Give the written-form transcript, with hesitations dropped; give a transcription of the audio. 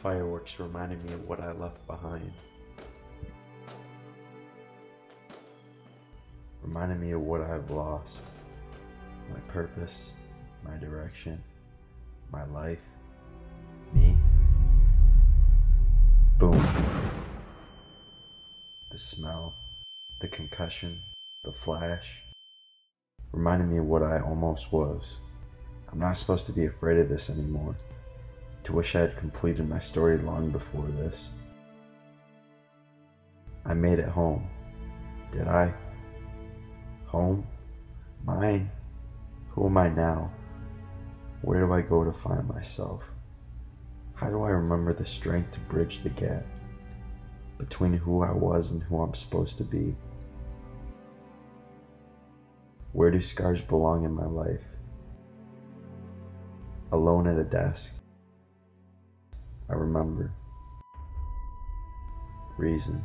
fireworks reminded me of what I left behind. Reminded me of what I've lost. My purpose, my direction, my life, me. Boom. The smell, the concussion, the flash. Reminded me of what I almost was. I'm not supposed to be afraid of this anymore. To wish I had completed my story long before this. I made it home. Did I? Home? Mine? Who am I now? Where do I go to find myself? How do I remember the strength to bridge the gap between who I was and who I'm supposed to be? Where do scars belong in my life? Alone at a desk. I remember. Reason.